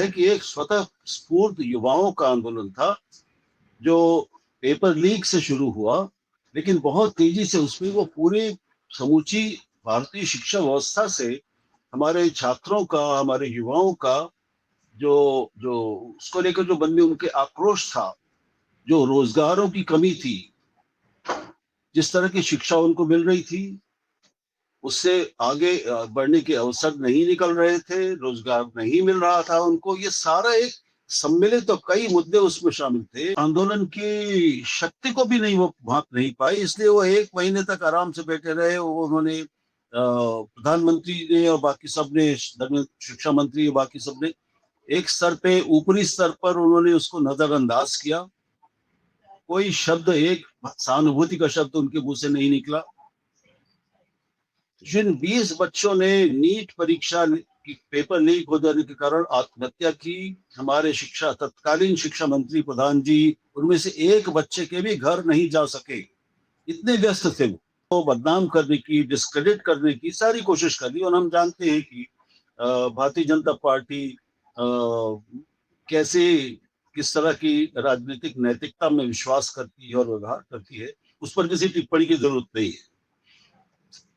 है कि एक स्वतः स्फूर्त युवाओं का आंदोलन था जो पेपर लीक से शुरू हुआ, लेकिन बहुत तेजी से उसमें वो पूरी समूची भारतीय शिक्षा व्यवस्था से हमारे छात्रों का, हमारे युवाओं का जो जो उसको लेकर जो मन में उनके आक्रोश था, जो रोजगारों की कमी थी, जिस तरह की शिक्षा उनको मिल रही थी उससे आगे बढ़ने के अवसर नहीं निकल रहे थे, रोजगार नहीं मिल रहा था उनको, ये सारा एक सम्मिलित तो कई मुद्दे उसमें शामिल थे। आंदोलन की शक्ति को भी नहीं वो भांप नहीं पाई, इसलिए वो 1 महीने तक आराम से बैठे रहे। वो उन्होंने प्रधानमंत्री ने और बाकी सब ने, शिक्षा मंत्री और बाकी सब ने एक स्तर पे, ऊपरी स्तर पर उन्होंने उसको नजरअंदाज किया। कोई शब्द, एक सहानुभूति का शब्द उनके मुंह से नहीं निकला। जिन 20 बच्चों ने नीट परीक्षा की पेपर लीक हो जाने के कारण आत्महत्या की, हमारे तत्कालीन शिक्षा मंत्री प्रधान जी उनमें से एक बच्चे के भी घर नहीं जा सके, इतने व्यस्त थे वो। तो बदनाम करने की, डिस्क्रेडिट करने की सारी कोशिश कर ली। और हम जानते हैं कि भारतीय जनता पार्टी कैसे, किस तरह की राजनीतिक नैतिकता में विश्वास करती है और व्यवहार करती है, उस पर किसी टिप्पणी की जरूरत नहीं है।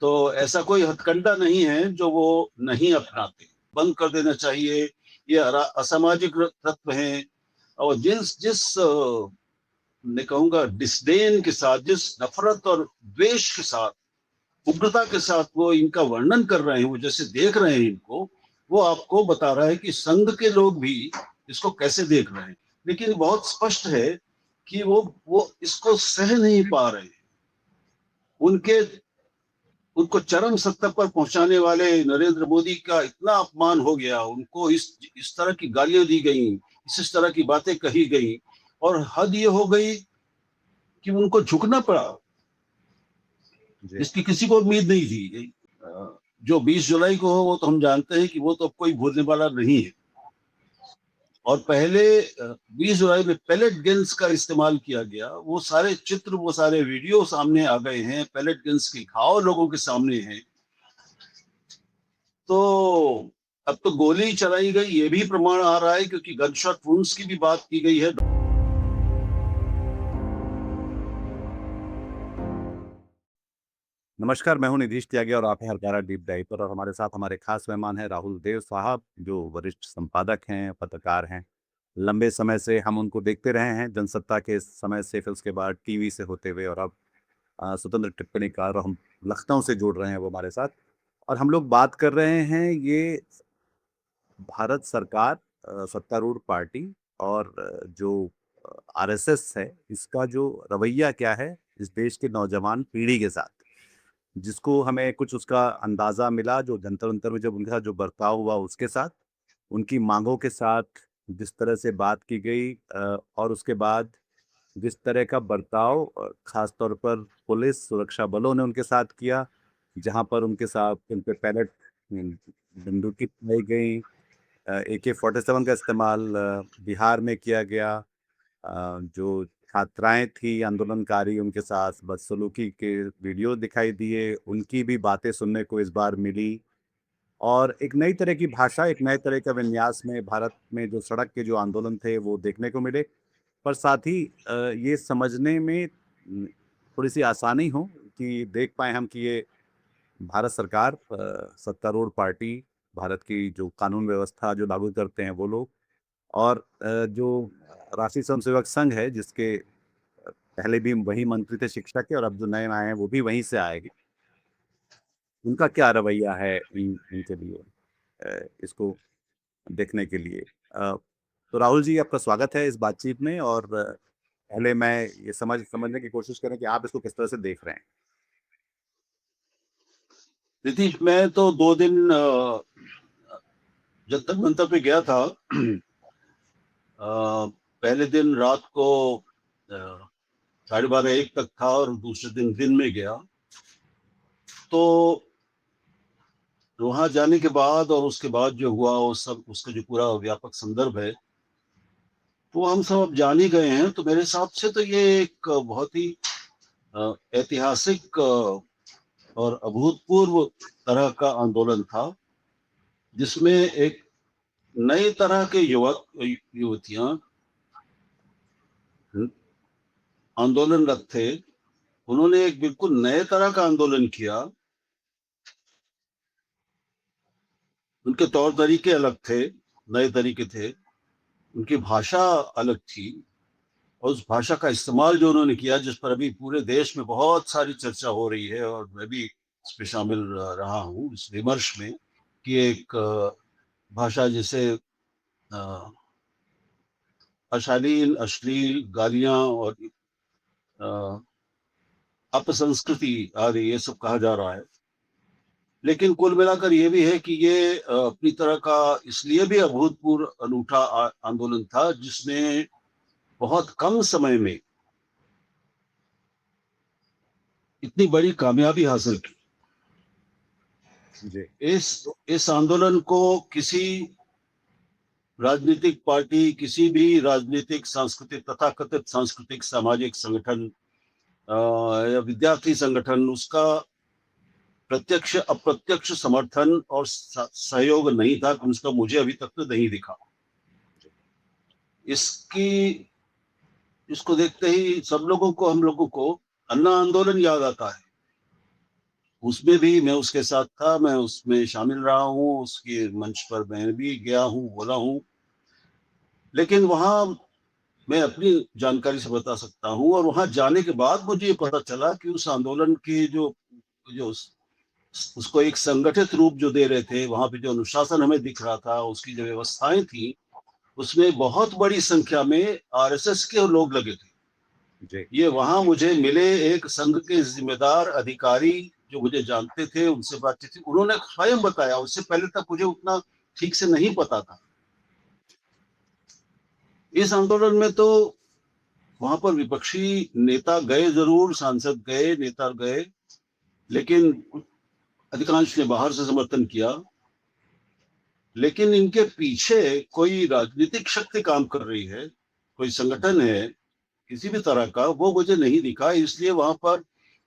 तो ऐसा कोई हथकंडा नहीं है जो वो नहीं अपनाते। बंद कर देना चाहिए, ये असामाजिक तत्व हैं। और जिस जिस मैं कहूंगा डिस्डेन के साथ, जिस नफरत और द्वेष के साथ, उग्रता के साथ वो इनका वर्णन कर रहे हैं, वो जैसे देख रहे हैं इनको, वो आपको बता रहा है कि संघ के लोग भी इसको कैसे देख रहे हैं। लेकिन बहुत स्पष्ट है कि वो इसको सह नहीं पा रहे हैं। उनके उनको चरम सत्ता पर पहुंचाने वाले नरेंद्र मोदी का इतना अपमान हो गया, उनको इस तरह की गालियां दी गई, इस तरह की बातें कही गई, और हद ये हो गई कि उनको झुकना पड़ा, जिसकी किसी को उम्मीद नहीं थी। जो 20 जुलाई को हो वो तो हम जानते हैं कि वो तो कोई भूलने वाला नहीं है। और पहले 20 जुलाई में पैलेट गन्स का इस्तेमाल किया गया, वो सारे चित्र, वो सारे वीडियो सामने आ गए हैं, पैलेट गन्स के घाव लोगों के सामने हैं। तो अब तो गोली चलाई गई ये भी प्रमाण आ रहा है, क्योंकि गनशॉट वुंड्स की भी बात की गई है। नमस्कार, मैं हूं निधीश त्यागी और आप हैं हरकारा डीप डाइव पर। और हमारे साथ हमारे खास मेहमान हैं राहुल देव साहब, जो वरिष्ठ संपादक हैं, पत्रकार हैं। लंबे समय से हम उनको देखते रहे हैं, जनसत्ता के समय से, फिर उसके बाद टीवी से होते हुए, और अब स्वतंत्र टिप्पणीकार, और हम लखनऊ से जोड़ रहे हैं वो हमारे साथ। और हम लोग बात कर रहे हैं ये भारत सरकार, सत्तारूढ़ पार्टी, और जो आरएसएस है, इसका जो रवैया क्या है इस देश के नौजवान पीढ़ी के साथ, जिसको हमें कुछ उसका अंदाजा मिला जो जंतर मंतर में जब उनके साथ जो बर्ताव हुआ उसके साथ, उनकी मांगों के साथ जिस तरह से बात की गई, और उसके बाद जिस तरह का बर्ताव खास तौर पर पुलिस सुरक्षा बलों ने उनके साथ किया, जहां पर उनके साथ उन पे पैलेट बंदूकें चलाई गई, AK-47 का इस्तेमाल बिहार में किया गया, जो छात्राएं थी आंदोलनकारी, उनके साथ बदसलूकी के वीडियो दिखाई दिए, उनकी भी बातें सुनने को इस बार मिली। और एक नई तरह की भाषा, एक नए तरह का विन्यास में भारत में जो सड़क के जो आंदोलन थे वो देखने को मिले। पर साथ ही ये समझने में थोड़ी सी आसानी हो कि देख पाए हम कि ये भारत सरकार, सत्तारूढ़ पार्टी, भारत की जो कानून व्यवस्था जो लागू करते हैं वो लोग, और जो राष्ट्रीय स्वयंसेवक संघ है, जिसके पहले भी वही मंत्री थे शिक्षा के, और अब जो नए आए हैं वो भी वहीं से आएंगे, उनका क्या रवैया है इनके लिए, इसको देखने के लिए। तो राहुल जी, आपका स्वागत है इस बातचीत में। और पहले मैं ये समझने की कोशिश करें कि आप इसको किस तरह से देख रहे हैं। नीतीश, मैं तो 2 दिन जंतर मंतर पे गया था। पहले दिन रात को 12:30-1 तक था, और दूसरे दिन दिन में गया। तो वहां जाने के बाद और उसके बाद जो हुआ वो सब, उसका जो पूरा व्यापक संदर्भ है, तो हम सब अब जान ही गए हैं। तो मेरे हिसाब से तो ये एक बहुत ही ऐतिहासिक और अभूतपूर्व तरह का आंदोलन था, जिसमें एक नए तरह के युवक युवतियां आंदोलनरत थे। उन्होंने एक बिल्कुल नए तरह का आंदोलन किया। उनके तौर तरीके अलग थे, नए तरीके थे। उनकी भाषा अलग थी और उस भाषा का इस्तेमाल जो उन्होंने किया, जिस पर अभी पूरे देश में बहुत सारी चर्चा हो रही है और मैं भी इसमें शामिल रहा हूँ इस विमर्श में, कि एक भाषा जिसे अशालीन, अश्लील गालियां और अपसंस्कृति आदि ये सब कहा जा रहा है। लेकिन कुल मिलाकर ये भी है कि ये अपनी तरह का इसलिए भी अभूतपूर्व अनूठा आंदोलन था, जिसने बहुत कम समय में इतनी बड़ी कामयाबी हासिल की। जी। इस आंदोलन को किसी राजनीतिक पार्टी, किसी भी राजनीतिक सांस्कृतिक तथाकथित सांस्कृतिक सामाजिक संगठन या विद्यार्थी संगठन उसका प्रत्यक्ष अप्रत्यक्ष समर्थन और सहयोग नहीं था, कम से कम मुझे अभी तक तो नहीं दिखा। इसकी इसको देखते ही सब लोगों को, हम लोगों को अन्ना आंदोलन याद आता है। उसमें भी मैं उसके साथ था, मैं उसमें शामिल रहा हूँ, उसके मंच पर मैं भी गया हूँ, बोला हूँ। लेकिन वहां मैं अपनी जानकारी से बता सकता हूँ, और वहां जाने के बाद मुझे ये पता चला कि उस आंदोलन की जो जो उसको एक संगठित रूप जो दे रहे थे, वहां पे जो अनुशासन हमें दिख रहा था, उसकी जो व्यवस्थाएं थी, उसमें बहुत बड़ी संख्या में आरएसएस के लोग लगे थे। जी। ये वहां मुझे मिले एक संघ के जिम्मेदार अधिकारी जो मुझे जानते थे, उनसे बातचीत थी, उन्होंने स्वयं बताया। उससे पहले तक मुझे उतना ठीक से नहीं पता था। इस आंदोलन में तो वहां पर विपक्षी नेता गए जरूर, सांसद गए, नेता गए, लेकिन अधिकांश ने बाहर से समर्थन किया। लेकिन इनके पीछे कोई राजनीतिक शक्ति काम कर रही है, कोई संगठन है किसी भी तरह का, वो मुझे नहीं दिखा। इसलिए वहां पर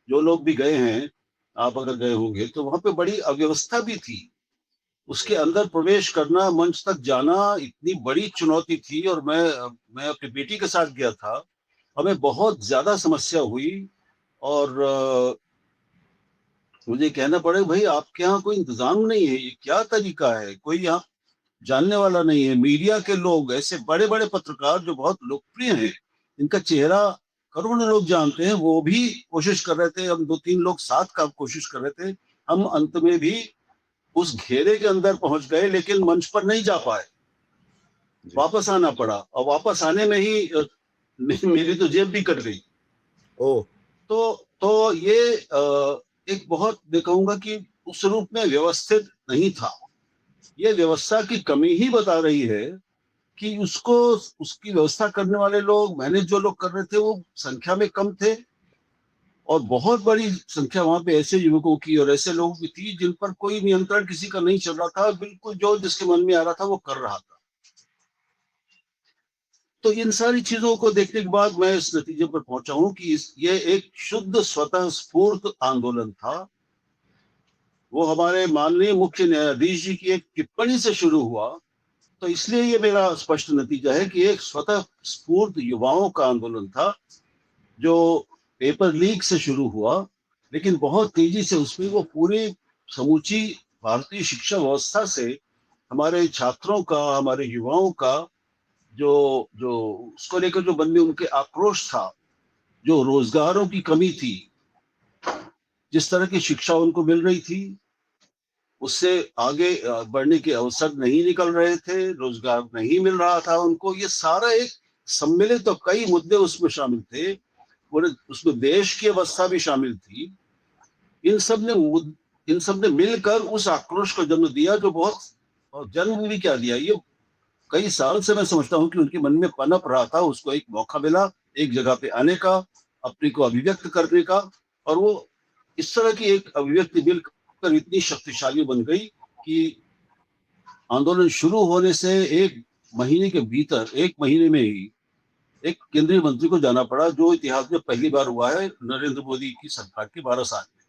जो लोग भी गए हैं, आप अगर गए होंगे तो वहां पे बड़ी अव्यवस्था भी थी। उसके अंदर प्रवेश करना, मंच तक जाना इतनी बड़ी चुनौती थी। और मैं अपनी बेटी के साथ गया था, हमें बहुत ज्यादा समस्या हुई। और मुझे कहना पड़े, भाई आपके यहाँ कोई इंतजाम नहीं है, ये क्या तरीका है, कोई यहाँ जानने वाला नहीं है। मीडिया के लोग, ऐसे बड़े बड़े पत्रकार जो बहुत लोकप्रिय हैं, इनका चेहरा करोड़ों लोग जानते हैं, वो भी कोशिश कर रहे थे। हम दो तीन लोग साथ का कोशिश कर रहे थे। हम अंत में भी उस घेरे के अंदर पहुंच गए, लेकिन मंच पर नहीं जा पाए, जी। वापस आना पड़ा। और वापस आने में ही मेरी तो जेब भी कट गई। ओह! तो ये एक बहुत, मैं कहूंगा कि उस रूप में व्यवस्थित नहीं था। ये व्यवस्था की कमी ही बता रही है कि उसको, उसकी व्यवस्था करने वाले लोग, मैनेज जो लोग कर रहे थे, वो संख्या में कम थे। और बहुत बड़ी संख्या वहां पे ऐसे युवकों की और ऐसे लोगों की थी जिन पर कोई नियंत्रण किसी का नहीं चल रहा था। बिल्कुल जो जिसके मन में आ रहा था वो कर रहा था। तो इन सारी चीजों को देखने के बाद मैं इस नतीजे पर पहुंचा हूं कि ये एक शुद्ध स्वतः स्फूर्त आंदोलन था। वो हमारे माननीय मुख्य न्यायाधीश जी की एक टिप्पणी से शुरू हुआ। तो इसलिए ये मेरा स्पष्ट नतीजा है कि एक स्वतः स्फूर्त युवाओं का आंदोलन था, जो पेपर लीक से शुरू हुआ, लेकिन बहुत तेजी से उसमें वो पूरी समूची भारतीय शिक्षा व्यवस्था से, हमारे छात्रों का, हमारे युवाओं का जो जो उसको लेकर जो मन में उनके आक्रोश था, जो रोजगारों की कमी थी, जिस तरह की शिक्षा उनको मिल रही थी, उससे आगे बढ़ने के अवसर नहीं निकल रहे थे, रोजगार नहीं मिल रहा था उनको। ये सारा एक सम्मिलित, तो कई मुद्दे उसमें शामिल थे, पूरे उसमें देश की अवस्था भी शामिल थी। इन सब ने इन सब ने मिलकर उस आक्रोश को जन्म दिया, जो बहुत, और जन्म भी क्या दिया, ये कई साल से मैं समझता हूँ कि उनके मन में पनप रहा था। उसको एक मौका मिला एक जगह पे आने का, अपने को अभिव्यक्त करने का, और वो इस तरह की एक अभिव्यक्ति मिलकर इतनी शक्तिशाली बन गई कि आंदोलन शुरू होने से एक महीने के भीतर, एक महीने में ही एक केंद्रीय मंत्री को जाना पड़ा, जो इतिहास में पहली बार हुआ है नरेंद्र मोदी की सरकार के 12 साल में।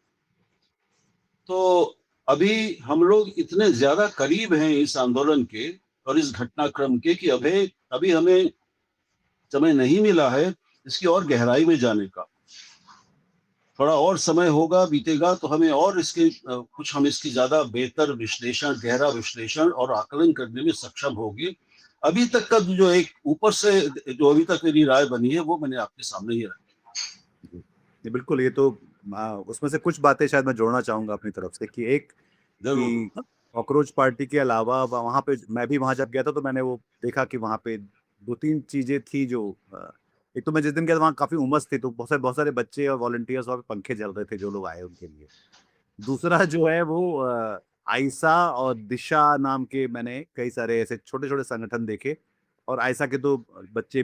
तो अभी हम लोग इतने ज्यादा करीब हैं इस आंदोलन के, और इस घटनाक्रम के कि अभी हमें समय नहीं मिला है इसकी और गहराई में जाने का। थोड़ा और समय होगा, बीतेगा तो हमें और इसके कुछ हम इसकी ज्यादा बेहतर विश्लेषण, गहरा विश्लेषण और आकलन करने में सक्षम होंगे। अभी तक का जो एक ऊपर से जो अभी तक मेरी राय बनी है वो मैंने आपके सामने ही रखी। जी। जी, बिल्कुल, ये तो उसमें से कुछ बातें शायद मैं जोड़ना चाहूंगा अपनी तरफ से कि एक कि जरूर। कॉकरोच पार्टी के अलावा वहां पे मैं भी वहां जब गया था तो मैंने वो देखा कि वहां पे दो तीन चीजें थी जो एक तो मैं जिस दिन गया था वहाँ काफी उमस थी, तो बहुत सारे बच्चे और वॉलंटियर्स वहाँ पे पंखे चल रहे थे जो लोग आए उनके लिए। दूसरा जो है वो आयशा और दिशा नाम के मैंने कई सारे ऐसे छोटे छोटे संगठन देखे। और आयशा के तो बच्चे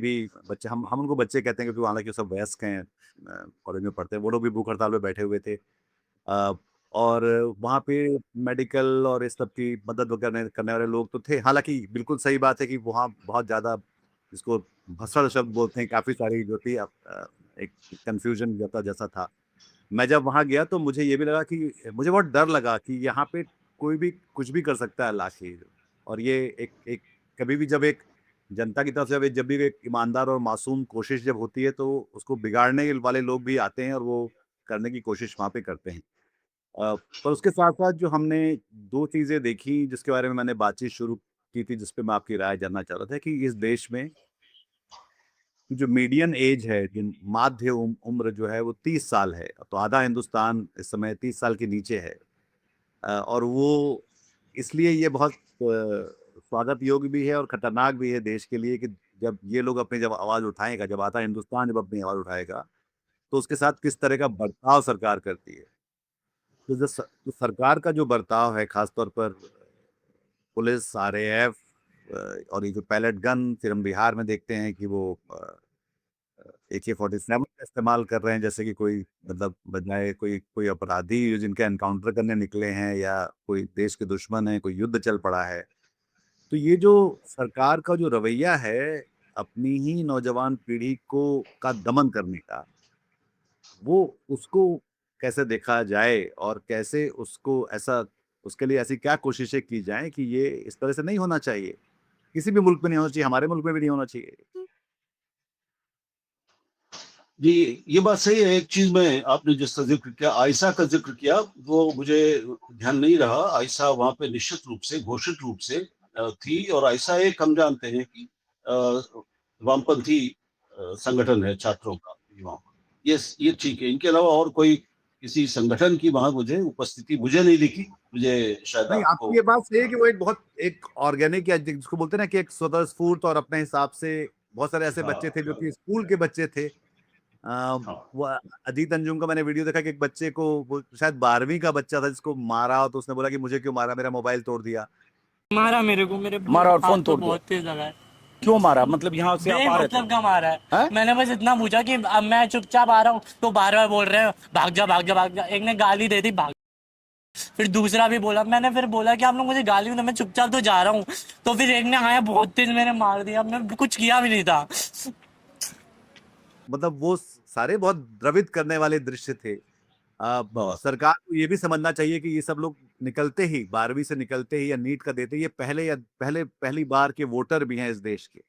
हम उनको बच्चे कहते हैं क्योंकि हालांकि वो सब वयस्क हैं, कॉलेज में पढ़ते हैं, वो लोग भी भूख हड़ताल पे बैठे हुए थे। अ, और वहाँ पे मेडिकल और इस सब की मदद करने करने वाले लोग तो थे। हालांकि बिल्कुल सही बात है कि वहाँ बहुत ज्यादा जिसको भसड़ शब्द बोलते हैं काफी सारी जो थी एक कंफ्यूजन जैसा जैसा था। मैं जब वहां गया तो मुझे ये भी लगा कि मुझे बहुत डर लगा कि यहाँ पे कोई भी कुछ भी कर सकता है लाके। और ये एक एक कभी भी जब एक जनता की तरफ से जब भी एक ईमानदार और मासूम कोशिश जब होती है तो उसको बिगाड़ने वाले लोग भी आते हैं और वो करने की कोशिश वहां पे करते हैं। पर उसके साथ साथ जो हमने दो चीजें देखी जिसके बारे में मैंने बातचीत शुरू की थी, जिसपे मैं आपकी राय जानना चाह रहा था कि इस देश में जो मीडियन एज है, जिन माध्य उम्र जो है वो 30 साल है, तो आधा हिंदुस्तान इस समय 30 साल के नीचे है। और वो इसलिए ये बहुत स्वागत योग्य भी है और खतरनाक भी है देश के लिए कि जब ये लोग अपनी जब आवाज उठाएगा, जब आधा हिंदुस्तान जब अपनी आवाज उठाएगा तो उसके साथ किस तरह का बर्ताव सरकार करती है। तो सरकार का जो बर्ताव है खासतौर पर पुलिस, आरएएफ और ये जो पैलेट गन, फिर हम बिहार में देखते हैं कि वो AK-47 का इस्तेमाल कर रहे हैं, जैसे कि कोई मतलब बजाय कोई कोई अपराधी जिनके एनकाउंटर करने निकले हैं या कोई देश के दुश्मन है, कोई युद्ध चल पड़ा है। तो ये जो सरकार का जो रवैया है अपनी ही नौजवान पीढ़ी को का दमन करने का, वो उसको कैसे देखा जाए और कैसे उसको ऐसा उसके लिए ऐसी क्या कोशिशें की जाएं कि ये इस तरह से नहीं होना चाहिए। किसी भी मुल्क में नहीं होना चाहिए, हमारे मुल्क में भी नहीं होना चाहिए। जी, ये बात सही है। एक चीज में आपने जिसका जिक्र किया, आयशा का जिक्र किया, वो मुझे ध्यान नहीं रहा। आयशा वहां पे निश्चित रूप से, घोषित रूप से थी। और आयशा एक हम जानते हैं कि अ, वामपंथी संगठन है छात्रों का, युवाओं का। ये ठीक है। इनके अलावा और कोई किसी संगठन की वहां मुझे उपस्थिति मुझे नहीं दिखी। मुझे शायद नहीं, आपको। आपकी ये बात सही है कि वो एक बहुत एक ऑर्गेनिक या जिसको बोलते हैं ना कि एक स्वतःस्फूर्त और अपने हिसाब से बहुत सारे ऐसे हाँ बच्चे थे जो कि स्कूल के बच्चे थे। हाँ वो अजीत अंजुम का मैंने वीडियो देखा कि एक बच्चे को, वो शायद 12वीं का बच्चा था जिसको मारा, तो उसने बोला कि मुझे क्यों मारा, मेरा मोबाइल तोड़ दिया। मारा मेरे को, मेरे मारा और हाथ फोन तो तोड़ दिया। बहुत तेज लगा है। क्यों मारा, मतलब यहाँ से आप आ रहे थे? बेमतलब का मारा है। हैं? मैंने बस इतना पूछा कि अब मैं चुपचाप आ रहा हूँ तो बार बार बोल रहे हैं भाग जा भाग जा भाग जा। एक ने गाली दे दी, भाग। फिर दूसरा भी बोला, मैंने फिर बोला कि आप लोग मुझे गाली दो, मैं चुपचाप तो जा रहा हूँ। तो फिर एक ने आया बहुत तेज, मैंने मार दिया। मैं कुछ किया भी नहीं था। मतलब वो सारे बहुत द्रवित करने वाले दृश्य थे। बहुत। सरकार को ये भी समझना चाहिए कि ये सब लोग निकलते ही 12वीं से निकलते ही या नीट का देते ही ये पहली बार के वोटर भी हैं इस देश के।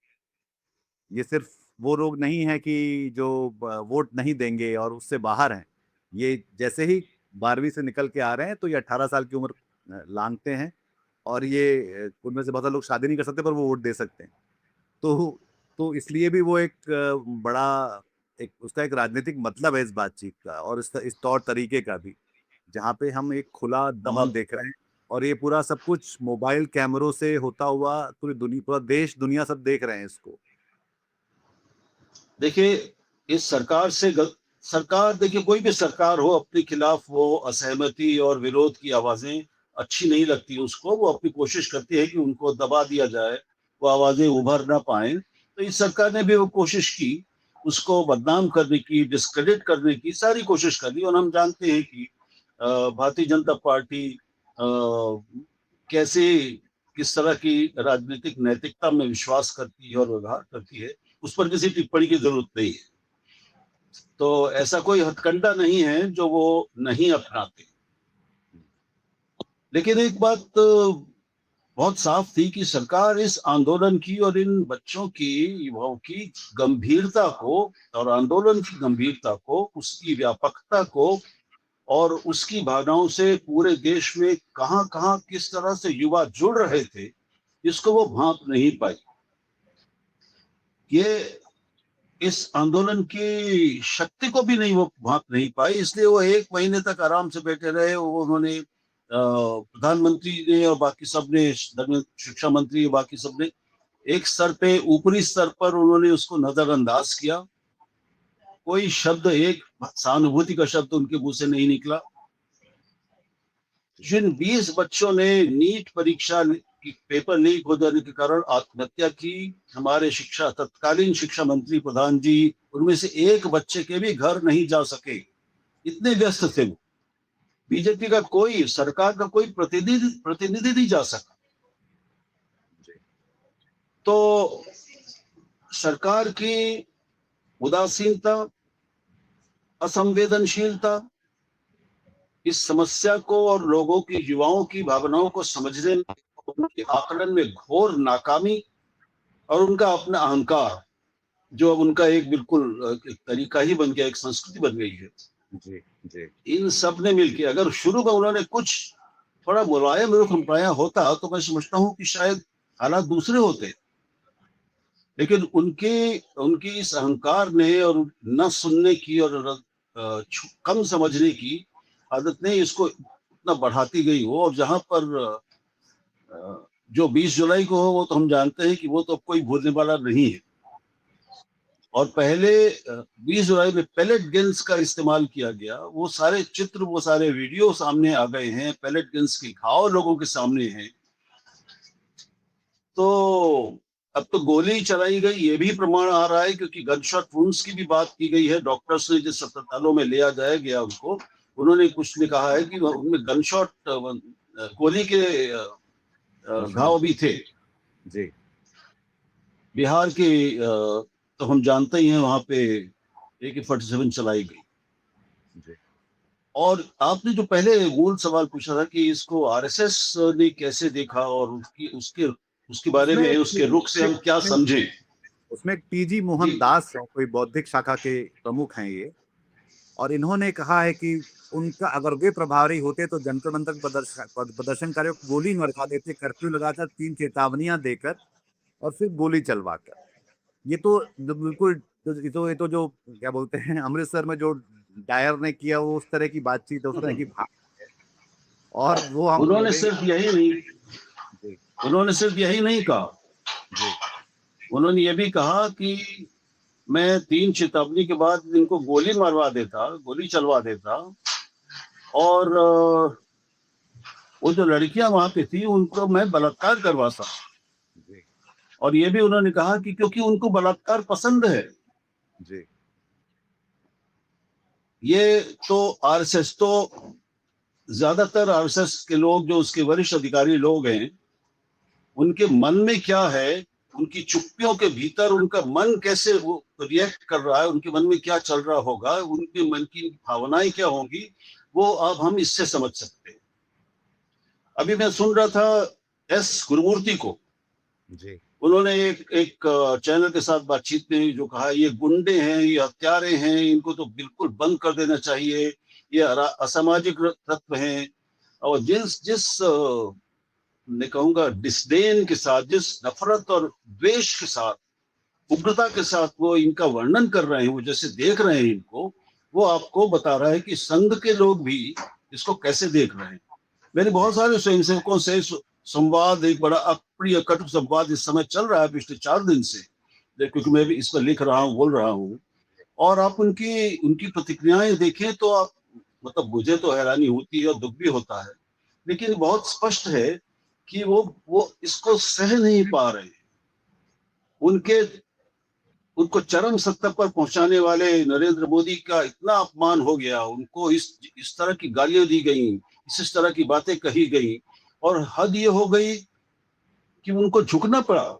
ये सिर्फ वो लोग नहीं है कि जो वोट नहीं देंगे और उससे बाहर हैं। ये जैसे ही 12वीं से निकल के आ रहे हैं तो ये 18 साल की उम्र लांघते हैं। और ये उनमें से बहुत सारे लोग शादी नहीं कर सकते पर वो वोट दे सकते हैं। तो तो इसलिए भी वो एक बड़ा एक उसका एक राजनीतिक मतलब है इस बातचीत का और इस तौर तरीके का भी, जहाँ पे हम एक खुला दमन बहुत। देख रहे हैं। और ये पूरा सब कुछ मोबाइल कैमरों से होता हुआ पूरा देश दुनिया सब देख रहे हैं इसको। देखिए, इस सरकार से सरकार, देखिए कोई भी सरकार हो, अपने खिलाफ वो असहमति और विरोध की आवाजें अच्छी नहीं लगती उसको। वो अपनी कोशिश करती है कि उनको दबा दिया जाए, वो आवाजें उभर ना पाए। तो इस सरकार ने भी वो कोशिश की, उसको बदनाम करने की, डिस्क्रेडिट करने की सारी कोशिश कर दी। और हम जानते हैं कि भारतीय जनता पार्टी कैसे, किस तरह की राजनीतिक नैतिकता में विश्वास करती है और व्यवहार करती है, उस पर किसी टिप्पणी की जरूरत नहीं है। तो ऐसा कोई हथकंडा नहीं है जो वो नहीं अपनाते। लेकिन एक बात बहुत साफ थी कि सरकार इस आंदोलन की और इन बच्चों की, युवाओं की गंभीरता को और आंदोलन की गंभीरता को, उसकी व्यापकता को और उसकी भावनाओं से पूरे देश में कहां कहां किस तरह से युवा जुड़ रहे थे, इसको वो भांप नहीं पाई। ये इस आंदोलन की शक्ति को भी नहीं वो भांप नहीं पाई, इसलिए वो 1 महीने तक आराम से बैठे रहे। वो उन्होंने प्रधानमंत्री ने और बाकी सब ने, शिक्षा मंत्री बाकी सब ने एक स्तर पे, ऊपरी स्तर पर उन्होंने उसको नजरअंदाज किया। कोई शब्द, एक सहानुभूति का शब्द उनके मुंह से नहीं निकला। जिन 20 बच्चों ने नीट परीक्षा की पेपर लीक हो जाने के कारण आत्महत्या की, हमारे तत्कालीन शिक्षा मंत्री प्रधान जी उनमें से एक बच्चे के भी घर नहीं जा सके, इतने व्यस्त थे वो। बीजेपी का कोई, सरकार का कोई प्रतिनिधि नहीं जा सका। तो सरकार की उदासीनता, असंवेदनशीलता, इस समस्या को और लोगों की, युवाओं की भावनाओं को समझने में, उनके आकलन में घोर नाकामी और उनका अपना अहंकार, जो अब उनका एक बिल्कुल एक तरीका ही बन गया, एक संस्कृति बन गई है। जी जी इन सब ने मिलकर, अगर शुरू में उन्होंने कुछ थोड़ा मुलायम रुख अपनाया होता तो मैं समझता हूँ कि शायद हालात दूसरे होते। लेकिन उनकी इस अहंकार ने और न सुनने की और कम समझने की आदत ने इसको इतना बढ़ाती गई हो। और जहां पर जो 20 जुलाई को हो, वो तो हम जानते हैं कि वो तो कोई भूलने वाला नहीं है। और पहले 20 जुलाई में पैलेट गन्स का इस्तेमाल किया गया, वो सारे चित्र, वो सारे वीडियो सामने आ गए हैं, पैलेट गन्स के घाव लोगों के सामने हैं। तो अब तो गोली चलाई गई, ये भी प्रमाण आ रहा है, क्योंकि गनशॉट वुंड्स की भी बात की गई है। डॉक्टर्स ने जिस अस्पतालों में ले जाया गया उनको, उन्होंने कुछ ने कहा है कि उनमें गनशॉट, गोली के घाव भी थे। जी बिहार के तो हम जानते ही हैं, वहां पे AK-47 चलाई गई। जी और आपने जो पहले मूल सवाल पूछा था कि इसको RSS ने कैसे देखा और उसके उसके बारे उसमें में, उसके रुख से हम क्या समझे। उसमें टीजी जी मोहन दास है, कोई बौद्धिक शाखा के प्रमुख हैं ये, और इन्होंने कहा है कि उनका अगर वे प्रभारी होते तो जंतर मंतर प्रदर्शनकारियों को गोली मरवा देते, कर्फ्यू लगाकर, 3 चेतावनियां देकर और फिर गोली चलवाकर। ये तो बिल्कुल, ये तो जो क्या बोलते हैं, अमृतसर में जो डायर ने किया, वो उस तरह की बातचीत, उस तरह की बात है। और वो हम उन्होंने बोलेंगे। सिर्फ यही नहीं जी उन्होंने सिर्फ यही नहीं कहा, जी उन्होंने ये भी कहा कि मैं 3 चेतावनी के बाद इनको गोली मरवा देता, गोली चलवा देता। और वो जो लड़कियां वहां पे थी उनको मैं बलात्कार करवाता। जी और ये भी उन्होंने कहा कि क्योंकि उनको बलात्कार पसंद है। जी ये तो RSS, तो ज्यादातर RSS के लोग, जो उसके वरिष्ठ अधिकारी लोग हैं, उनके मन में क्या है, उनकी चुप्पियों के भीतर उनका मन कैसे वो रिएक्ट कर रहा है, उनके मन में क्या चल रहा होगा, उनके मन की भावनाएं क्या होंगी, वो अब हम इससे समझ सकते हैं। अभी मैं सुन रहा था गुरुमूर्ति को, जी उन्होंने एक चैनल के साथ बातचीत में जो कहा, ये गुंडे हैं, ये हत्यारे हैं, इनको तो बिल्कुल बंद कर देना चाहिए, ये असामाजिक तत्व हैं। और जिस जिस मैं कहूंगा डिस्डेन के साथ, जिस नफरत और द्वेष के साथ, उग्रता के साथ वो इनका वर्णन कर रहे हैं, वो जैसे देख रहे हैं इनको, वो आपको बता रहा है कि संघ के लोग भी इसको कैसे देख रहे हैं। मेरे बहुत सारे स्वयंसेवकों से संवाद, एक बड़ा अप्रिय कटु संवाद इस समय चल रहा है पिछले 4 दिन से, क्योंकि मैं भी इस पर लिख रहा हूँ, बोल रहा हूँ। और आप उनकी उनकी प्रतिक्रियाएं देखें तो आप, मतलब मुझे तो हैरानी होती है और दुख भी होता है, लेकिन बहुत स्पष्ट है कि वो इसको सह नहीं पा रहे। उनके उनको चरम सत्ता पर पहुंचाने वाले नरेंद्र मोदी का इतना अपमान हो गया, उनको इस तरह की गालियां दी गई, इस तरह की बातें कही गई, और हद ये हो गई कि उनको झुकना पड़ा,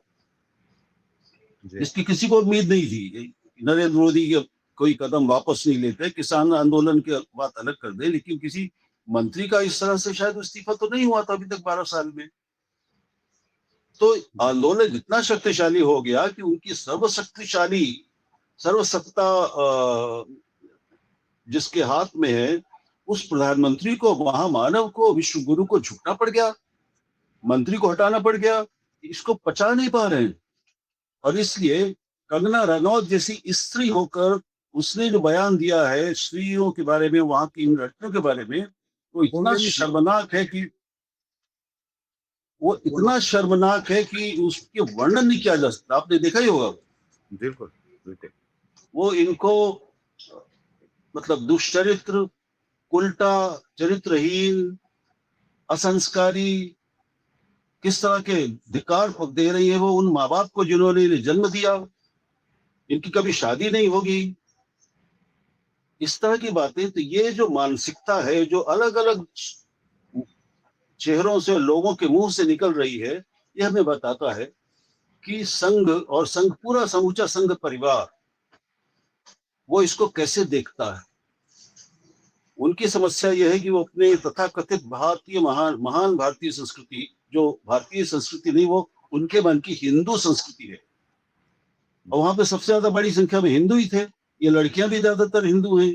जी जिसकी किसी को उम्मीद नहीं थी। नरेंद्र मोदी के कोई कदम वापस नहीं लेते, किसान आंदोलन की बात अलग कर दे, लेकिन किसी मंत्री का इस तरह से शायद इस्तीफा तो नहीं हुआ था अभी तक 12 साल में। तो आंदोलन इतना शक्तिशाली हो गया कि उनकी सर्वसत्ता जिसके हाथ में है, उस प्रधानमंत्री को, महामानव को, विश्व गुरु को झुकना पड़ गया, मंत्री को हटाना पड़ गया। इसको पचा नहीं पा रहे हैं। और इसलिए कंगना रनौत जैसी स्त्री होकर उसने जो बयान दिया है स्त्रियों के बारे में, वहां की इन लड़कियों के बारे में, वो इतना शर्मनाक है कि उसके वर्णन नहीं किया जा सकता। आपने देखा ही होगा। बिल्कुल बिल्कुल। वो इनको मतलब दुष्चरित्र, उल्टा, चरित्रहीन, असंस्कारी, किस तरह के धिक्कार दे रही है वो उन माँ बाप को जिन्होंने इन्हें जन्म दिया। इनकी कभी शादी नहीं होगी, इस तरह की बातें। तो ये जो मानसिकता है जो अलग अलग चेहरों से, लोगों के मुंह से निकल रही है, ये हमें बताता है कि संघ और पूरा समूचा संघ परिवार वो इसको कैसे देखता है। उनकी समस्या यह है कि वो अपने तथाकथित भारतीय महान भारतीय संस्कृति, जो भारतीय संस्कृति नहीं, वो उनके मन की हिंदू संस्कृति है। और वहां पे सबसे ज्यादा बड़ी संख्या में हिंदू ही थे, ये लड़कियां भी ज्यादातर हिंदू हैं।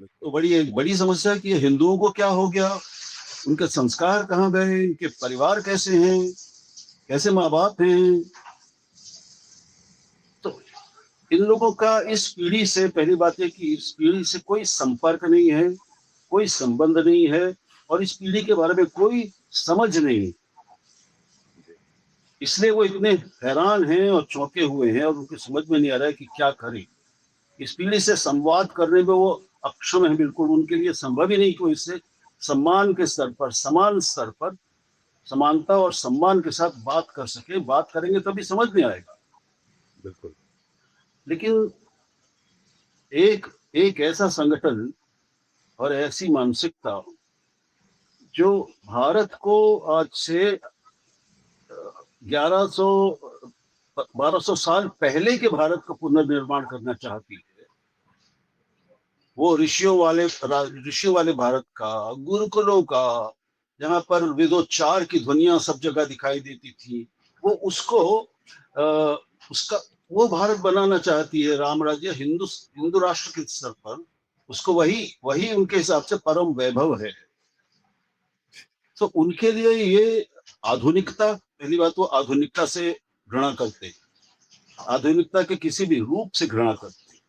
तो एक बड़ी समस्या है कि ये हिंदुओं को क्या हो गया, उनके संस्कार कहाँ गए, इनके परिवार कैसे हैं, कैसे माँ बाप हैं। तो इन लोगों का इस पीढ़ी से, पहली बात है कि इस पीढ़ी से कोई संपर्क नहीं है, कोई संबंध नहीं है, और इस पीढ़ी के बारे में कोई समझ नहीं। इसलिए वो इतने हैरान हैं और चौंके हुए हैं, और उनकी समझ में नहीं आ रहा है कि क्या करें। इस पीढ़ी से संवाद करने में वो अक्षम है, बिल्कुल उनके लिए संभव ही नहीं कि इससे सम्मान के स्तर पर, समान स्तर पर, समानता और सम्मान के साथ बात कर सके। बात करेंगे तभी समझ में आएगा। बिल्कुल। लेकिन एक एक ऐसा संगठन और ऐसी मानसिकता जो भारत को आज से 1100 1200 साल पहले के भारत का पुनर्निर्माण करना चाहती है, वो ऋषियों वाले भारत का, गुरुकुलों का, जहां पर वेदोच्चार की ध्वनियां सब जगह दिखाई देती थी, वो उसको उसका वो भारत बनाना चाहती है। राम राज्य, हिंदू राष्ट्र के स्तर पर उसको वही वही उनके हिसाब से परम वैभव है। तो उनके लिए ये आधुनिकता, पहली बात, वो आधुनिकता से घृणा करते, आधुनिकता के किसी भी रूप से घृणा करते।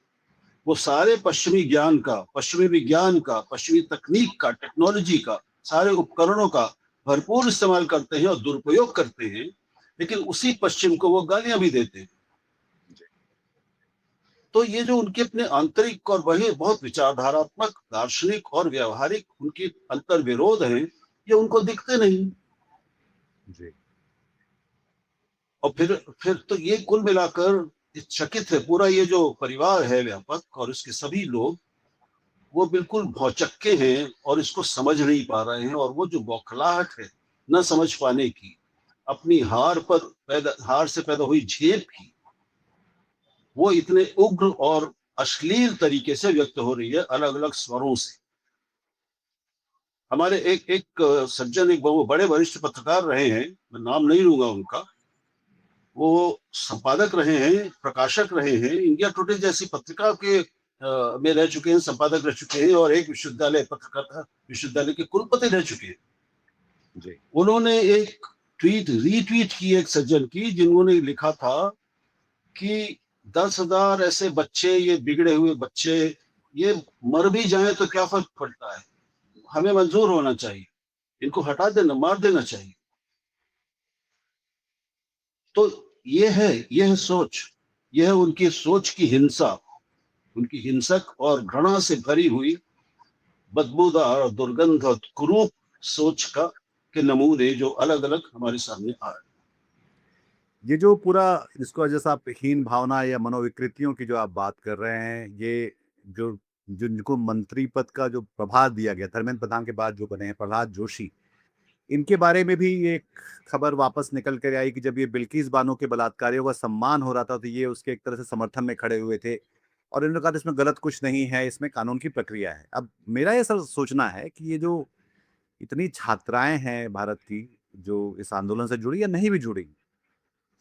वो सारे पश्चिमी ज्ञान का, पश्चिमी विज्ञान का, पश्चिमी तकनीक का, टेक्नोलॉजी का, सारे उपकरणों का भरपूर इस्तेमाल करते हैं और दुरुपयोग करते हैं। लेकिन उसी पश्चिम को वो गालियां भी देते हैं। तो ये जो उनके अपने आंतरिक और वही बहुत विचारधारात्मक, दार्शनिक और व्यवहारिक उनके अंतर विरोध हैं, ये उनको दिखते नहीं। जी। और फिर तो ये कुल मिलाकर चकित है पूरा ये जो परिवार है व्यापक, और इसके सभी लोग वो बिल्कुल भौचक्के हैं और इसको समझ नहीं पा रहे हैं। और वो जो बौखलाहट है न समझ पाने की, अपनी हार से पैदा हुई झेप की, वो इतने उग्र और अश्लील तरीके से व्यक्त हो रही है अलग अलग स्वरों से। हमारे एक एक सज्जन, एक बड़े वरिष्ठ पत्रकार रहे हैं, मैं नाम नहीं लूंगा उनका, वो संपादक रहे हैं, प्रकाशक रहे हैं, इंडिया टुडे जैसी पत्रिका के में रह चुके हैं, संपादक रह चुके हैं, और एक पत्रकारिता विश्वविद्यालय के कुलपति रह चुके हैं। जी। उन्होंने एक रीट्वीट की एक सज्जन की, जिन्होंने लिखा था कि 10,000 ऐसे बच्चे, ये बिगड़े हुए बच्चे, ये मर भी जाएं तो क्या फर्क पड़ता है, हमें मंजूर होना चाहिए, इनको हटा देना, मार देना चाहिए। तो यह सोच, यह उनकी सोच की हिंसा, उनकी हिंसक और घृणा से भरी हुई बदबूदार और दुर्गंध और कुरूप सोच का के नमूने जो अलग अलग हमारे सामने आ रहे। ये जो पूरा, इसको जैसा आप हीन भावना या मनोविकृतियों की जो आप बात कर रहे हैं, ये जो जिनको मंत्री पद का जो प्रभार दिया गया, धर्मेंद्र प्रधान के बाद जो बने हैं प्रहलाद जोशी, इनके बारे में भी एक खबर वापस निकल कर आई कि जब ये बिल्किस बानो के बलात्कारियों का सम्मान हो रहा था तो ये उसके एक तरह से समर्थन में खड़े हुए थे, और इन्होंने कहा था इसमें गलत कुछ नहीं है, इसमें कानून की प्रक्रिया है। अब मेरा ये सर सोचना है कि ये जो इतनी छात्राएं हैं भारत की जो इस आंदोलन से जुड़ी या नहीं भी जुड़ी,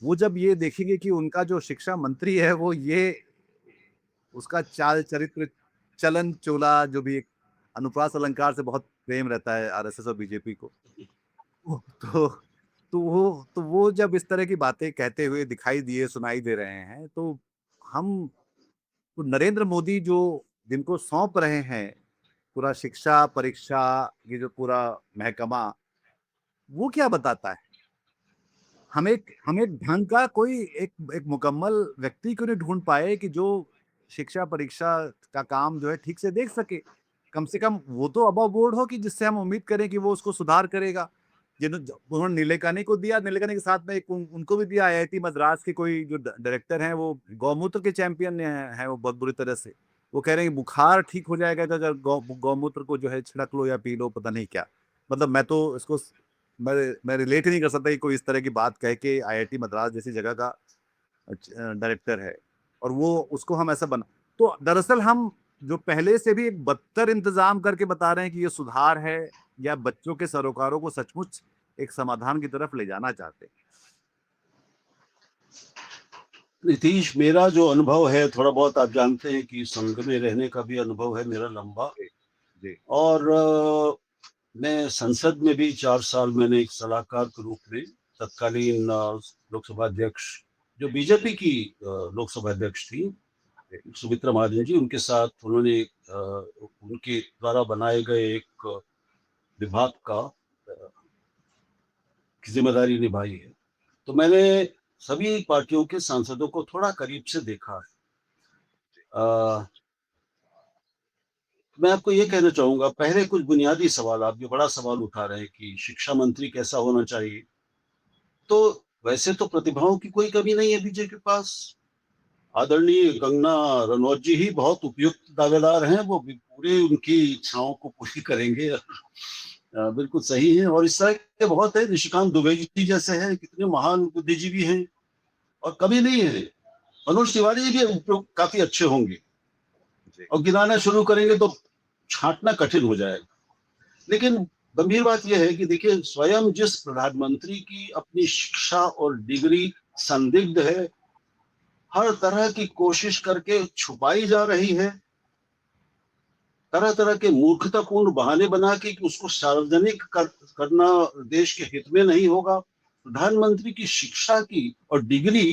वो जब ये देखेंगे कि उनका जो शिक्षा मंत्री है वो ये उसका चाल चरित्र चलन चोला जो भी एक अनुप्रास अलंकार से बहुत प्रेम रहता है आरएसएस और बीजेपी को, तो वो जब इस तरह की बातें कहते हुए दिखाई दिए सुनाई दे रहे हैं, तो हम तो नरेंद्र मोदी जो जिनको सौंप रहे हैं पूरा शिक्षा परीक्षा ये जो पूरा महकमा, वो क्या बताता है? हम एक ढंग का कोई एक मुकम्मल व्यक्ति क्यों नहीं ढूंढ पाए कि जो शिक्षा परीक्षा का काम जो है ठीक से देख सके। कम से कम वो तो अबव बोर्ड हो कि जिससे हम उम्मीद करें कि वो उसको सुधार करेगा। उन्होंने नीलेकानी को दिया, नीलेकानी के साथ में एक उनको भी दिया। आईआईटी मद्रास के कोई जो डायरेक्टर हैं वो गौमूत्र के चैंपियन हैं वो बहुत बुरी तरह से। वो कह रहे हैं कि बुखार ठीक हो जाएगा तो अगर गौमूत्र को जो है छिड़क लो या पी लो, पता नहीं क्या। मतलब मैं तो इसको मैं रिलेट ही नहीं कर सकता कि कोई इस तरह की बात कह के आईआईटी मद्रास जैसी जगह का डायरेक्टर है और वो उसको हम ऐसा बना। तो दरअसल हम जो पहले से भी एक बदतर इंतजाम करके बता रहे हैं कि ये सुधार है या बच्चों के सरोकारों को सचमुच एक समाधान की तरफ ले जाना चाहते हैं। नीतीश, मेरा जो अनुभव है थोड़ा बहुत आप जानते हैं कि संघ में रहने का भी अनुभव है मेरा लंबा। जी जी और मैं संसद में भी 4 साल मैंने एक सलाहकार के रूप में तत्कालीन लोकसभा अध्यक्ष जो बीजेपी की लोकसभा अध्यक्ष थी सुमित्रा महाजन जी, उनके साथ उन्होंने उनके द्वारा बनाए गए एक विभाग का की जिम्मेदारी निभाई है। तो मैंने सभी पार्टियों के सांसदों को थोड़ा करीब से देखा है। मैं आपको ये कहना चाहूंगा, पहले कुछ बुनियादी सवाल, आप जो बड़ा सवाल उठा रहे हैं कि शिक्षा मंत्री कैसा होना चाहिए, तो वैसे तो प्रतिभाओं की कोई कमी नहीं है बीजेपी के पास। आदरणीय कंगना रनौत जी ही बहुत उपयुक्त दावेदार हैं, वो भी पूरे उनकी इच्छाओं को पूरी करेंगे। बिल्कुल सही है। और इस तरह के बहुत है, निशिकांत दुबे जी जैसे हैं, कितने महान बुद्धिजीवी हैं और कमी नहीं है। मनोज तिवारी भी काफी अच्छे होंगे जी और गिनाना शुरू करेंगे तो छांटना कठिन हो जाएगा। लेकिन गंभीर बात यह है कि देखिए, स्वयं जिस प्रधानमंत्री की अपनी शिक्षा और डिग्री संदिग्ध है, हर तरह की कोशिश करके छुपाई जा रही है, तरह तरह के मूर्खतापूर्ण बहाने बना के कि उसको सार्वजनिक करना देश के हित में नहीं होगा। प्रधानमंत्री की शिक्षा की और डिग्री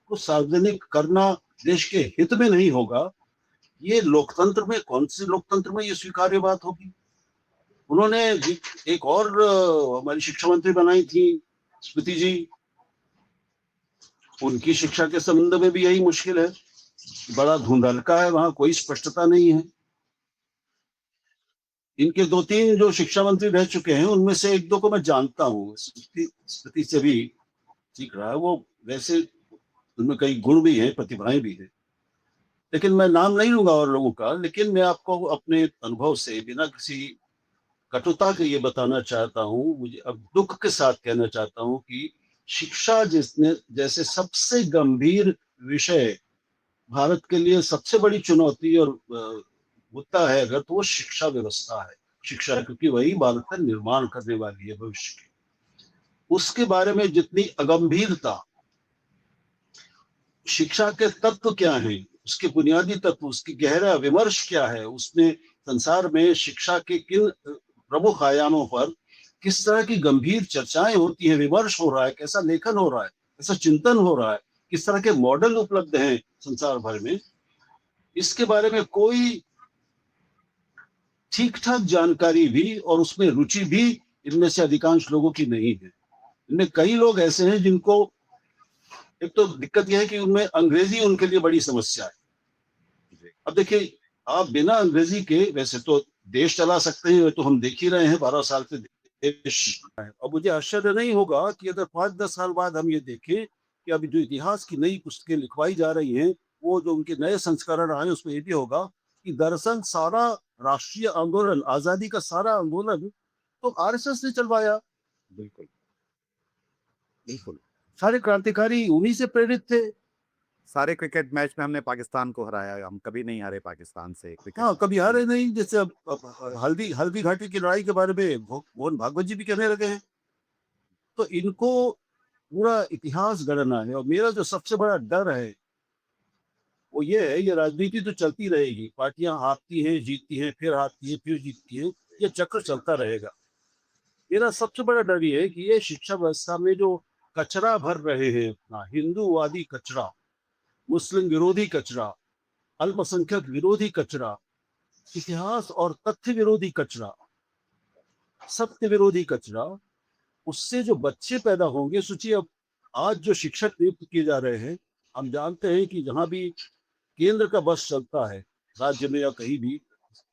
को सार्वजनिक करना देश के हित में नहीं होगा। ये लोकतंत्र में, कौन सी लोकतंत्र में ये स्वीकार्य बात होगी? उन्होंने एक और हमारी शिक्षा मंत्री बनाई थी स्मृति जी, उनकी शिक्षा के संबंध में भी यही मुश्किल है, बड़ा धुंधलका है, वहां कोई स्पष्टता नहीं है। इनके 2-3 जो शिक्षा मंत्री रह चुके हैं उनमें से 1-2 को मैं जानता हूँ, स्मृति से भी ठीक रहा है वो। वैसे उनमें कई गुण भी हैं, प्रतिभाएं भी हैं, लेकिन मैं नाम नहीं लूंगा और लोगों का। लेकिन मैं आपको अपने अनुभव से बिना किसी कटुता के ये बताना चाहता हूँ, मुझे अब दुख के साथ कहना चाहता हूँ कि शिक्षा जिसने जैसे सबसे गंभीर विषय, भारत के लिए सबसे बड़ी चुनौती और मुद्दा है अगर, तो वो शिक्षा व्यवस्था है। शिक्षा, क्योंकि वही भारत का निर्माण करने वाली है भविष्य के। उसके बारे में जितनी अगंभीरता, शिक्षा के तत्व क्या हैं, उसके बुनियादी तत्व, उसकी गहरा विमर्श क्या है, उसमें संसार में शिक्षा के किन प्रमुख आयामों पर किस तरह की गंभीर चर्चाएं होती हैं, विमर्श हो रहा है, कैसा लेखन हो रहा है, कैसा चिंतन हो रहा है, किस तरह के मॉडल उपलब्ध हैं संसार भर में, इसके बारे में कोई ठीक ठाक जानकारी भी और उसमें रुचि भी इनमें से अधिकांश लोगों की नहीं है। इनमें कई लोग ऐसे हैं जिनको, एक तो दिक्कत यह है कि उनमें अंग्रेजी उनके लिए बड़ी समस्या है। अब देखिए, आप बिना अंग्रेजी के वैसे तो देश चला सकते हैं, तो हम देख ही रहे हैं 12 साल से देश। और मुझे आश्चर्य नहीं होगा कि अगर 5-10 साल बाद हम ये देखें कि अभी जो इतिहास की नई पुस्तकें लिखवाई जा रही हैं, वो जो उनके नए संस्करण आए उसमें ये भी होगा कि दरअसल सारा राष्ट्रीय आंदोलन, आजादी का सारा आंदोलन तो आरएसएस ने चलवाया। बिल्कुल बिल्कुल। सारे क्रांतिकारी उन्हीं से प्रेरित थे। सारे क्रिकेट मैच में हमने पाकिस्तान को हराया, हम कभी नहीं हारे पाकिस्तान से क्रिकेट। हाँ, कभी हारे नहीं। जैसे अब हल्दी घाटी की लड़ाई के बारे में मोहन भागवत जी भी कहने लगे हैं। तो इनको पूरा इतिहास गढ़ना है। और मेरा जो सबसे बड़ा डर है वो ये है, ये राजनीति तो चलती रहेगी, पार्टियां हारती हैं जीतती हैं, फिर हारती हैं फिर जीतती हैं, ये चक्र चलता रहेगा। मेरा सबसे बड़ा डर ये है कि ये शिक्षा व्यवस्था में जो कचरा भर रहे हैं, अपना हिंदूवादी कचरा, मुस्लिम विरोधी कचरा, अल्पसंख्यक विरोधी कचरा, इतिहास और तथ्य विरोधी कचरा, सत्य विरोधी कचरा, उससे जो बच्चे पैदा होंगे, सोचिए अब आज जो शिक्षक नियुक्त किए जा रहे हैं, हम जानते हैं कि जहां भी केंद्र का बस चलता है, राज्य में या कहीं भी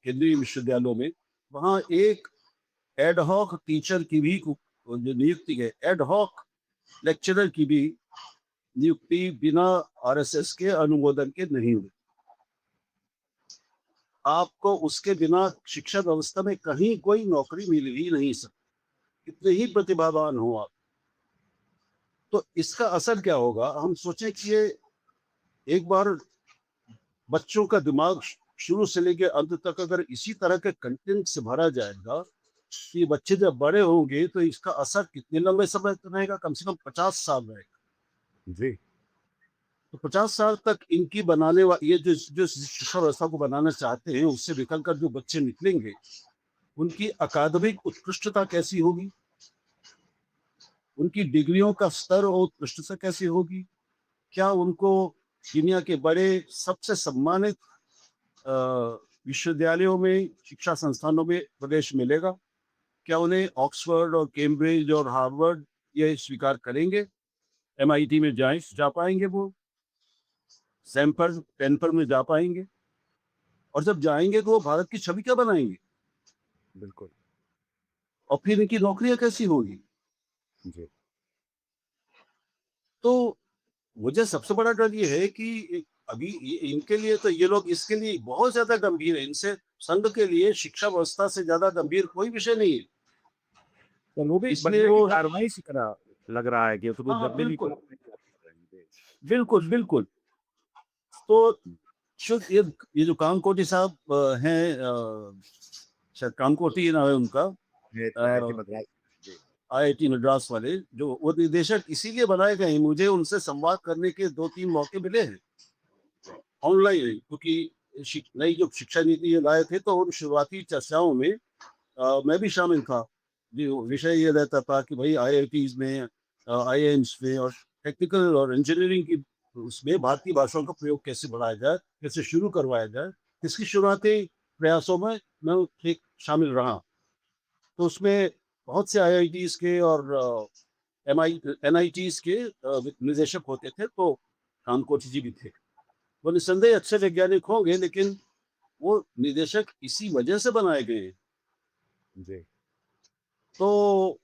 केंद्रीय विश्वविद्यालयों में, वहां एक एडहॉक टीचर की भी जो नियुक्ति है, एडहॉक लेक्चरर की भी नियुक्ति बिना आरएसएस के अनुमोदन के नहीं हुई। आपको उसके बिना शिक्षा व्यवस्था में कहीं कोई नौकरी मिल ही नहीं सकती, कितने ही प्रतिभावान हो आप। तो इसका असर क्या होगा, हम सोचें कि ये एक बार बच्चों का दिमाग शुरू से लेकर अंत तक अगर इसी तरह के कंटेंट से भरा जाएगा, तो ये बच्चे जब बड़े होंगे तो इसका असर कितने लंबे समय तक रहेगा, कम से कम 50 साल रहेगा। जी। तो 50 साल तक इनकी बनाने ये जो शिक्षा व्यवस्था को बनाना चाहते हैं, उससे निकल कर जो बच्चे निकलेंगे, उनकी अकादमिक उत्कृष्टता कैसी होगी, उनकी डिग्रियों का स्तर और उत्कृष्टता कैसी होगी, क्या उनको दुनिया के बड़े सबसे सम्मानित विश्वविद्यालयों में, शिक्षा संस्थानों में प्रवेश मिलेगा, क्या उन्हें ऑक्सफोर्ड और कैम्ब्रिज और हार्वर्ड ये स्वीकार करेंगे, एमआईटी में जा पाएंगे, वो सैमफर्ड पेनफर्ड में जा पाएंगे, और जब जाएंगे तो वो भारत की छवि क्या बनाएंगे, बिल्कुल। और फिर इनकी नौकरियां कैसी होगी। जी। तो मुझे सबसे बड़ा डर ये है कि अभी इनके लिए तो ये लोग इसके लिए बहुत ज्यादा गंभीर है, इनसे संघ के लिए शिक्षा व्यवस्था से ज्यादा गंभीर कोई विषय नहीं है। तो वो भी इसलिए बदले की वो, कार्रवाई की तरह लग रहा है कि उसको हाँ दबने की बिल्कुल कोशिश कर रहे हैं। बिल्कुल बिल्कुल। तो शुद्ध ये जो कामकोटी साहब हैं, शायद कामकोटी नाम है उनका, ये IIT मद्रास। जी। आईआईटी मद्रास वाले, जो वो निदेशक इसीलिए बनाए गए हैं, मुझे उनसे संवाद करने के 2-3 मौके मिले हैं ऑनलाइन, क्योंकि नई जो शिक्षा नीति ये लाए थे, तो उन शुरुआती चर्चाओं में मैं भी शामिल था। जो विषय ये रहता था कि भाई आईआईटीज में, आईआईएम्स में और टेक्निकल और इंजीनियरिंग की उसमें भारतीय भाषाओं का प्रयोग कैसे बढ़ाया जाए, कैसे शुरू करवाया जाए, इसकी शुरुआती प्रयासों में मैं एक शामिल रहा। तो उसमें बहुत से आईआईटीज के और एनआईटीज के निदेशक होते थे, तो कामकोटी जी भी थे। वो निस्संदेह अच्छे वैज्ञानिक होंगे, लेकिन वो निदेशक इसी वजह से बनाए गए हैं। जी। तो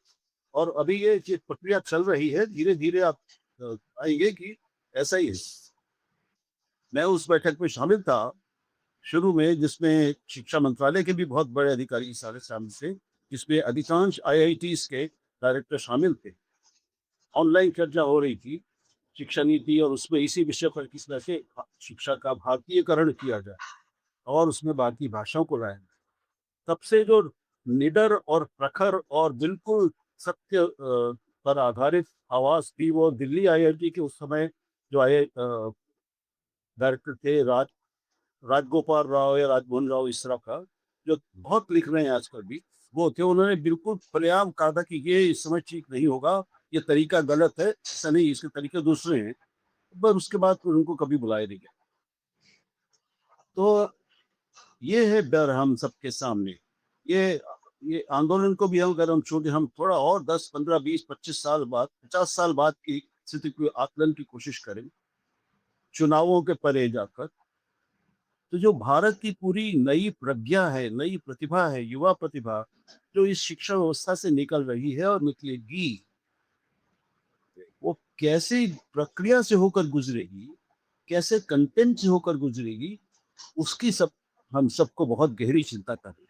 और अभी ये प्रक्रिया चल रही है, धीरे धीरे आप आएंगे कि ऐसा ही है। मैं उस बैठक में शामिल था शुरू में, जिसमें शिक्षा मंत्रालय के भी बहुत बड़े अधिकारी सारे शामिल थे, जिसमें अधिकांश आईआईटीज के डायरेक्टर शामिल थे। ऑनलाइन चर्चा हो रही थी शिक्षा नीति, और उसमें इसी विषय पर किस तरह से शिक्षा का भारतीयकरण किया जाए और उसमें भारतीय भाषाओं को लाया जाए। तब से जो निडर और प्रखर और बिल्कुल सत्य पर आधारित आवाज थी, वो दिल्ली आईआईटी के उस समय जो डायरेक्टर थे, राजगोपाल राव या राजमोहन राव इस तरह का, जो बहुत लिख रहे हैं आजकल भी, वो थे। उन्होंने बिल्कुल खुलेआम कहा था कि ये इस समय ठीक नहीं होगा, ये तरीका गलत है, ऐसा नहीं, इसके तरीके दूसरे हैं। पर उसके बाद तो उनको कभी बुलाया नहीं गया। तो ये है डर हम सबके सामने। ये आंदोलन को भी हम, अगर हम छोटे, हम थोड़ा और 10, 15, 20, 25 साल बाद, 50 साल बाद की स्थिति को आकलन की कोशिश करें, चुनावों के परे जाकर, तो जो भारत की पूरी नई प्रज्ञा है, नई प्रतिभा है, युवा प्रतिभा, जो इस शिक्षा व्यवस्था से निकल रही है और निकलेगी, वो कैसे प्रक्रिया से होकर गुजरेगी, कैसे कंटेंट से होकर गुजरेगी, उसकी सब हम सबको बहुत गहरी चिंता कर रही है।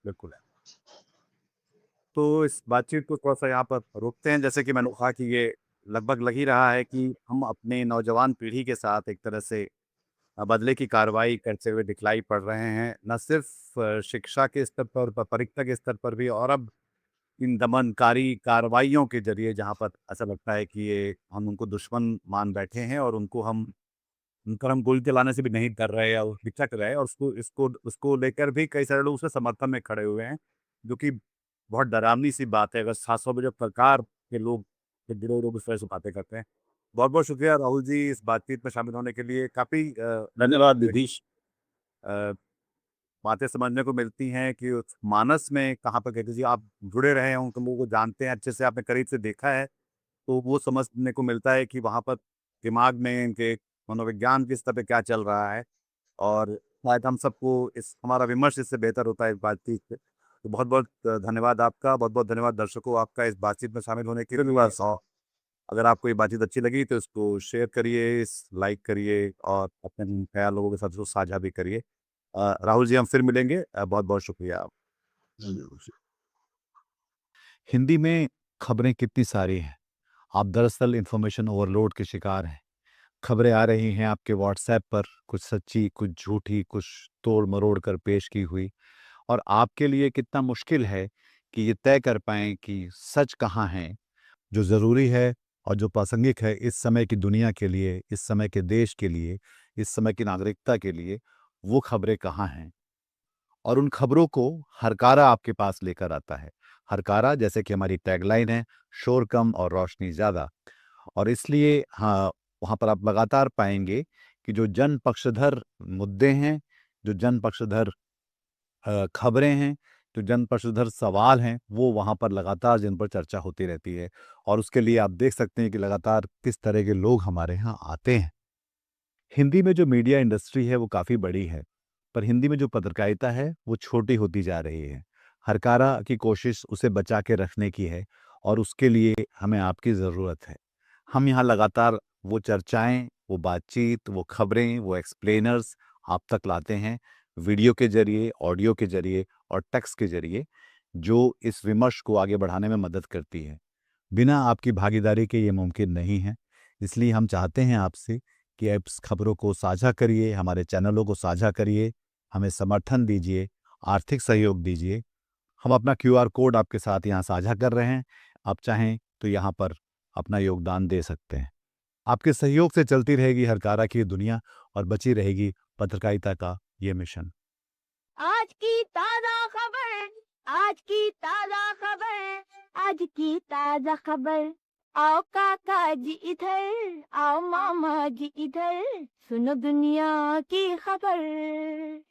बिल्कुल है। तो इस बातचीत को थोड़ा सा यहाँ पर रोकते हैं। जैसे कि मैंने कहा कि ये लगभग लग ही रहा है कि हम अपने नौजवान पीढ़ी के साथ एक तरह से बदले की कार्रवाई करते हुए दिखलाई पड़ रहे हैं। न सिर्फ शिक्षा के स्तर पर, परीक्षा के स्तर पर भी, और अब इन दमनकारी कार्रवाइयों के जरिए जहाँ पर ऐसा लगता है कि ये हम उनको दुश्मन मान बैठे हैं और उनको हम उन पर हम गोली चलाने से भी नहीं डर रहे या हिचक रहे और उसको लेकर भी कई सारे लोग उसके समर्थन में खड़े हुए हैं, जो कि बहुत डरावनी सी बात है अगर 700 बजे सरकार के लोग के जुड़े लोग इस तरह से बातें करते हैं। बहुत बहुत शुक्रिया राहुल जी इस बातचीत में शामिल होने के लिए। काफ़ी धन्यवाद निधीश। अ, बातें समझने को मिलती हैं कि उस मानस में कहाँ पर कहते जी आप जुड़े रहे हैं, उन लोगों को जानते हैं, अच्छे से आपने करीब से देखा है, तो वो समझने को मिलता है कि वहाँ पर दिमाग में इनके मनोविज्ञान के स्तर पे क्या चल रहा है और शायद हम सबको इस हमारा विमर्श इससे बेहतर होता है इस बातचीत से। तो बहुत-बहुत धन्यवाद आपका, बहुत-बहुत धन्यवाद दर्शकों आपका इस बातचीत में शामिल होने के लिए। धन्यवाद साहब। अगर आपको ये बातचीत अच्छी लगी तो इसको शेयर करिए, लाइक करिए और अपने ख़याल लोगों के साथ इसको साझा भी करिए। राहुल जी हम फिर मिलेंगे। बहुत-बहुत शुक्रिया। धन्यवाद। हिंदी में खबरें कितनी सारी हैं। आप दरअसल इन्फॉर्मेशन ओवरलोड के शिकार हैं। खबरें आ रही हैं आपके व्हाट्सएप पर, कुछ सच्ची, कुछ झूठी, कुछ तोड़-मरोड़ कर पेश की हुई और आपके लिए कितना मुश्किल है कि ये तय कर पाएँ कि सच कहाँ है, जो ज़रूरी है और जो प्रासंगिक है इस समय की दुनिया के लिए, इस समय के देश के लिए, इस समय की नागरिकता के लिए, वो खबरें कहाँ हैं। और उन खबरों को हरकारा आपके पास लेकर आता है। हरकारा जैसे कि हमारी टैगलाइन है, शोर कम और रोशनी ज़्यादा। और इसलिए हाँ, वहाँ पर आप लगातार पाएँगे कि जो जन पक्षधर मुद्दे हैं, जो जन पक्षधर खबरें हैं, जो जन पक्षधर सवाल हैं, वो वहाँ पर लगातार जिन पर चर्चा होती रहती है। और उसके लिए आप देख सकते हैं कि लगातार किस तरह के लोग हमारे यहाँ आते हैं। हिंदी में जो मीडिया इंडस्ट्री है वो काफ़ी बड़ी है, पर हिंदी में जो पत्रकारिता है वो छोटी होती जा रही है। हरकारा की कोशिश उसे बचा के रखने की है और उसके लिए हमें आपकी ज़रूरत है। हम यहाँ लगातार वो चर्चाएँ, वो बातचीत, वो खबरें, वो एक्सप्लेनर्स आप तक लाते हैं, वीडियो के ज़रिए, ऑडियो के ज़रिए और टेक्स्ट के ज़रिए, जो इस विमर्श को आगे बढ़ाने में मदद करती है। बिना आपकी भागीदारी के ये मुमकिन नहीं है। इसलिए हम चाहते हैं आपसे कि आप इस खबरों को साझा करिए, हमारे चैनलों को साझा करिए, हमें समर्थन दीजिए, आर्थिक सहयोग दीजिए। हम अपना क्यूआर कोड आपके साथ यहाँ साझा कर रहे हैं। आप चाहें तो यहाँ पर अपना योगदान दे सकते हैं। आपके सहयोग से चलती रहेगी हरकारा की ये दुनिया और बची रहेगी पत्रकारिता का ये मिशन। आज की ताजा खबर, आज की ताजा खबर, आज की ताजा खबर। आओ काका जी इधर, आओ मामा जी इधर, सुनो दुनिया की खबर।